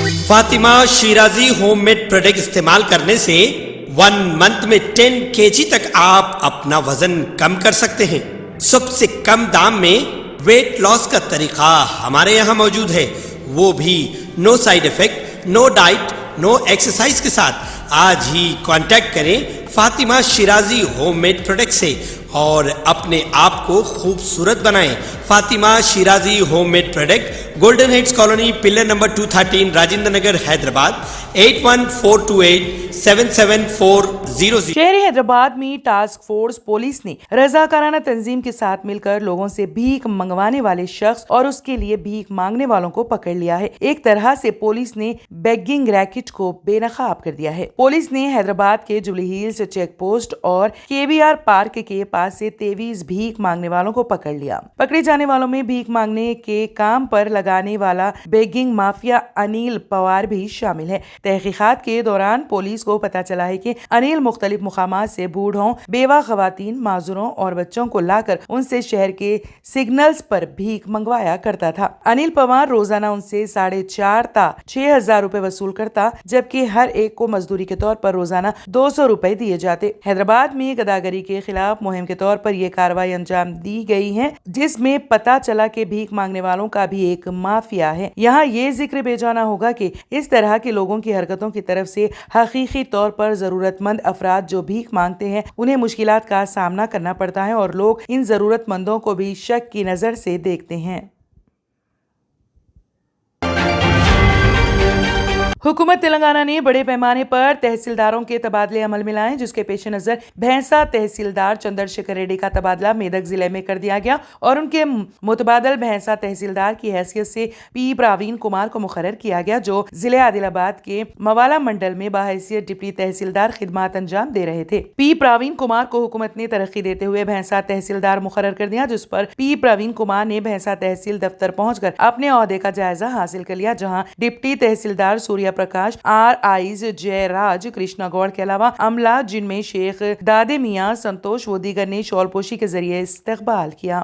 Fatima Shirazi home made product استعمال کرنے سے 1 منتھ میں 10 kg تک آپ اپنا وزن کم کر سکتے ہیں۔ سب سے کم دام میں ویٹ لاس کا طریقہ ہمارے یہاں موجود ہے، وہ بھی no side effect, no diet, no exercise کے ساتھ۔ آج ہی کانٹیکٹ کریں Fatima Shirazi home made product سے اور اپنے آپ کو خوبصورت بنائیں۔ Fatima Shirazi home made product, golden heights colony, pillar number 213، Rajendra Nagar, Hyderabad 8142877400۔ شہر حیدرآباد میں ٹاسک فورس پولیس نے رضاکارانہ تنظیم کے ساتھ مل کر لوگوں سے بھیک منگوانے والے شخص اور اس کے لیے بھیک مانگنے والوں کو پکڑ لیا ہے۔ ایک طرح سے پولیس نے بیگنگ ریکٹ کو بے نقاب کر دیا ہے۔ پولیس نے حیدرآباد کے جوبلی ہلز چیک پوسٹ اور KBR پارک کے پاس سے 23 بھیک مانگنے والوں کو پکڑ لیا۔ پکڑے جانے والوں میں بھیک مانگنے کے کام پر لگانے والا بیگنگ مافیا انیل پوار بھی شامل ہے۔ تحقیقات کے دوران پولیس کو پتہ چلا ہے کہ انیل مختلف مقامات سے بوڑھوں، بیوہ خواتین، معذوروں اور بچوں کو لا کر ان سے شہر کے سگنلز پر بھیک منگوایا کرتا تھا۔ انیل پوار روزانہ ان سے 4.5 تا 6,000 روپے وصول کرتا، جبکہ ہر ایک کو مزدوری کے طور پر روزانہ 200 روپے دیے جاتے۔ حیدرآباد میں گداگری کے خلاف مہم کے طور پر یہ کارروائی انجام دی گئی ہے، جس میں پتہ چلا کہ بھیک مانگنے والوں کا بھی ایک مافیا ہے۔ یہاں یہ ذکر بے جانا ہوگا کہ اس طرح کے لوگوں کی حرکتوں کی طرف سے حقیقی طور پر ضرورت مند افراد جو بھیک مانگتے ہیں انہیں مشکلات کا سامنا کرنا پڑتا ہے اور لوگ ان ضرورت مندوں کو بھی شک کی نظر سے دیکھتے ہیں۔ حکومت تلنگانہ نے بڑے پیمانے پر تحصیلداروں کے تبادلے عمل میں لائے، جس کے پیش نظر بھینسا تحصیلدار چندر شیکھر ریڈی کا تبادلہ میدک ضلع میں کر دیا گیا اور ان کے متبادل بھینسا تحصیلدار کی حیثیت سے پی پراوین کمار کو مقرر کیا گیا، جو ضلع عادل آباد کے موالا منڈل میں بحیثیت ڈپٹی تحصیلدار خدمات انجام دے رہے تھے۔ پی پراوین کمار کو حکومت نے ترقی دیتے ہوئے بھینسا تحصیلدار مقرر کر دیا، جس پر پی پراوین کمار نے بھینسا تحصیل دفتر پہنچ کر اپنے عہدے کا جائزہ حاصل کر لیا، جہاں ڈپٹی تحصیلدار سوریا پرکاش، RIs جے راج، کرشنا گوڑ کے علاوہ عملہ جن میں شیخ دادے میاں، سنتوش و دیگر نے شال پوشی کے ذریعے استقبال کیا۔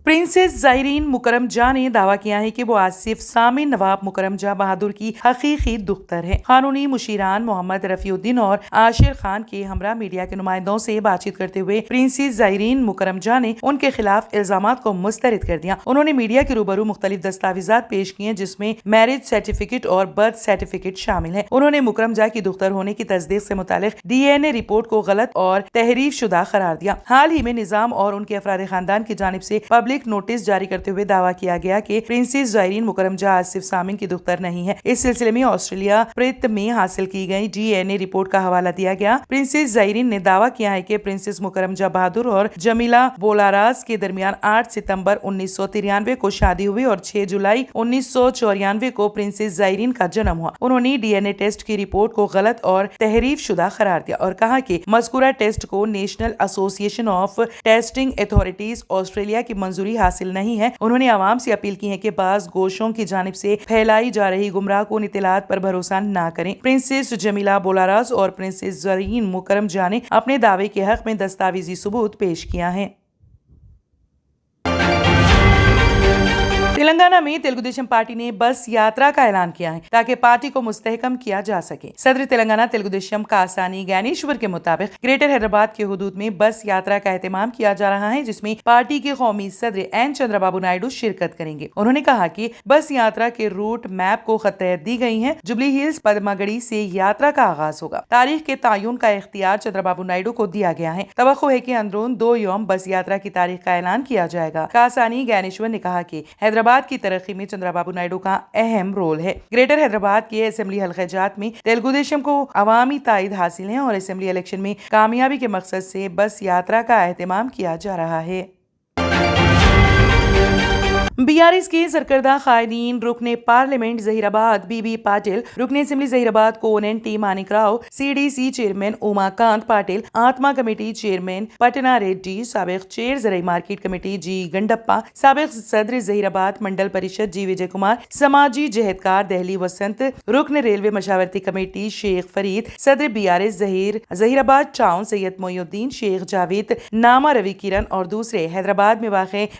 پرنسس زائرین مکرم جاں نے دعویٰ کیا ہے کہ وہ آصف سامن نواب مکرم جاں بہادر کی حقیقی دختر ہے۔ قانونی مشیران محمد رفیع الدین اور عاشر خان کے ہمراہ میڈیا کے نمائندوں سے بات چیت کرتے ہوئے پرنسس زائرین مکرم جاں نے ان کے خلاف الزامات کو مسترد کر دیا۔ انہوں نے میڈیا کے روبرو مختلف دستاویزات پیش کیے جس میں میرج سرٹیفکیٹ اور برتھ سرٹیفکیٹ شامل ہے۔ انہوں نے مکرم جاں کی دختر ہونے کی تصدیق سے متعلق DNA رپورٹ کو غلط اور تحریف شدہ قرار دیا۔ حال ہی میں نظام اور ان کے افراد خاندان کی جانب سے پبلک نوٹس جاری کرتے ہوئے دعویٰ کیا گیا کہ پرنسس زائرین مکرم جاں آصف سامن کی دختر نہیں ہے۔ اس سلسلے میں آسٹریلیا پریت میں حاصل کی گئی DNA رپورٹ کا حوالہ دیا گیا۔ پرنسس زائرین نے دعویٰ کیا ہے کہ پرنسس مکرم جاں بہادر اور جمیلہ بولاراز کے درمیان 8 ستمبر 1993 کو شادی ہوئی اور 6 جولائی 1994 کو پرنسس زائرین کا جنم ہوا۔ انہوں نے DNA ٹیسٹ کی رپورٹ کو غلط اور تحریف شدہ قرار دیا اور کہا کہ مذکورہ ٹیسٹ کو نیشنل ایسوسی ایشن آف ٹیسٹنگ اتھارٹیز آسٹریلیا کی منظوری حاصل نہیں ہے۔ انہوں نے عوام سے اپیل کی ہے کہ بعض گوشوں کی جانب سے پھیلائی جا رہی گمراہ کن اطلاعات پر بھروسہ نہ کریں۔ پرنسس جمیلہ بولاراز اور پرنسس زائرین مکرم جاں نے اپنے دعوے کے حق میں دستاویزی ثبوت پیش کیا ہے۔ تلنگانہ میں تلگو دیشم پارٹی نے بس یاترا کا اعلان کیا ہے تاکہ پارٹی کو مستحکم کیا جا سکے۔ صدر تلنگانہ تلگو دیشم کاسانی گانیشور کے مطابق گریٹر حیدرآباد کے حدود میں بس یاترا کا اہتمام کیا جا رہا ہے، جس میں پارٹی کے قومی صدر این چندرا بابو نائیڈو شرکت کریں گے۔ انہوں نے کہا کہ بس یاترا کے روٹ میپ کو خط دی گئی ہے۔ جوبلی ہلز پدماگڑی سے یاترا کا آغاز ہوگا۔ تاریخ کے تعین کا اختیار چندرا بابو نائیڈو کو دیا گیا ہے۔ توقع ہے کہ اندرون 2 یوم بس یاترا کی تاریخ کا اعلان کیا جائے گا۔ کاسانی گانیشور نے کہا کہ حیدرآباد کی ترقی میں چندرا بابو نائیڈو کا اہم رول ہے۔ گریٹر حیدرآباد کے اسمبلی حلقہ جات میں تلگو دیشم کو عوامی تائید حاصل ہے اور اسمبلی الیکشن میں کامیابی کے مقصد سے بس یاترا کا اہتمام کیا جا رہا ہے۔ BRS کے سرکردہ قائدین رکن پارلیمنٹ ظہیر آباد BB پاٹل، رکن assembly Zaheerabad Koninty Manik Rao, CDC chairman Uma Kant Patil, ATMA committee chairman Patna Reddy, سابق چیئر زرعی مارکیٹ کمیٹی جی گنڈپا، سابق صدر ظہیر آباد منڈل پریشد جی وجے کمار، سماجی جہدکار دہلی وسنت، رکن ریلوے مشاورتی کمیٹی شیخ فرید، صدر BRS ظہیر آباد ٹاؤن سید محی الدین شیخ جاوید، ناما روی کرن اور دوسرے حیدرآباد میں واقع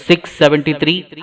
673,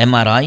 MRI,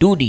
2D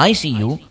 ICU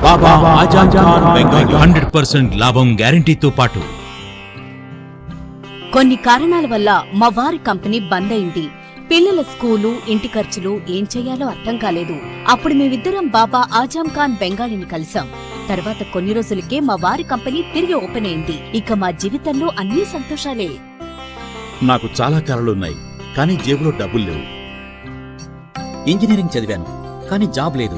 బాబా ఆజాద్ ఖాన్ బెంగాల్ 100% లాభం గ్యారెంటీతో పాటు. కొన్ని కారణాల వల్ల మా వారి కంపెనీ బంద్ అయింది. పిల్లల స్కూలు, ఇంటి ఖర్చులు ఏం చెయ్యాలో అర్థం కాలేదు. అప్పుడు మేమిద్దరం బాబా ఆజాం ఖాన్ బెంగాలీని కలిసాం. తర్వాత కొన్ని రోజులకే మా వారి కంపెనీ తిరిగి ఓపెన్ అయింది. ఇక మా జీవితంలో అన్ని సంతోషాలే. నాకు చాలా కలలున్నాయి, కానీ జేబులో డబ్బులు లేవు. ఇంజనీరింగ్ చదివాను, కానీ జాబ్ లేదు.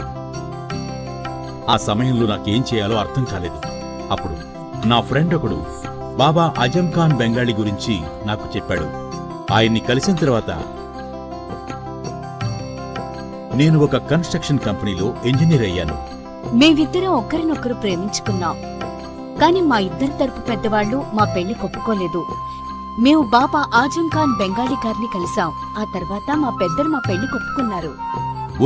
ఆ సమయంలో నాకేం చేయాలో అర్థం కాలేదు. అప్పుడు నా ఫ్రెండ్ ఒకడు బాబా అజం ఖాన్ బెంగాలీ గురించి నాకు చెప్పాడు. ఆయన్ని కలిసిన తర్వాత నేను ఒక కన్స్ట్రక్షన్ కంపెనీలో ఇంజనీర్ అయ్యాను. మేమిద్దరం ఒకరినొకరు ప్రేమించుకున్నాం. కాని మా ఇద్దరి తరపు పెద్దవాళ్లు మా పెళ్లి ఒప్పుకోలేదు. మేము బాబా ఆజం ఖాన్ బెంగాలీ గారిని కలిసాం. ఆ తర్వాత మా పెద్దలు మా పెళ్లి ఒప్పుకున్నారు.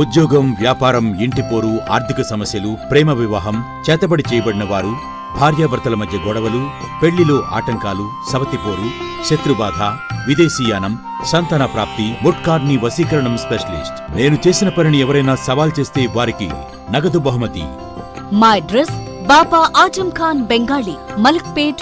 ఉద్యోగం, వ్యాపారం, ఇంటిపోరు, ఆర్థిక సమస్యలు, ప్రేమ వివాహం, చేతబడి చేయబడిన వారు, భార్యాభర్తల మధ్య గొడవలు, పెళ్లిలో ఆటంకాలు, సవతిపోరు, శత్రుబాధ, విదేశీయానం, సంతాన ప్రాప్తి, ముట్కార్ని వశీకరణం స్పెషలిస్ట్. నేను చేసిన పనిని ఎవరైనా సవాల్ చేస్తే వారికి నగదు బహుమతి. మా అడ్రస్ బాబా ఆజం ఖాన్ బెంగాలీ, మలక్పేట్,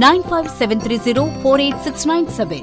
9573048697।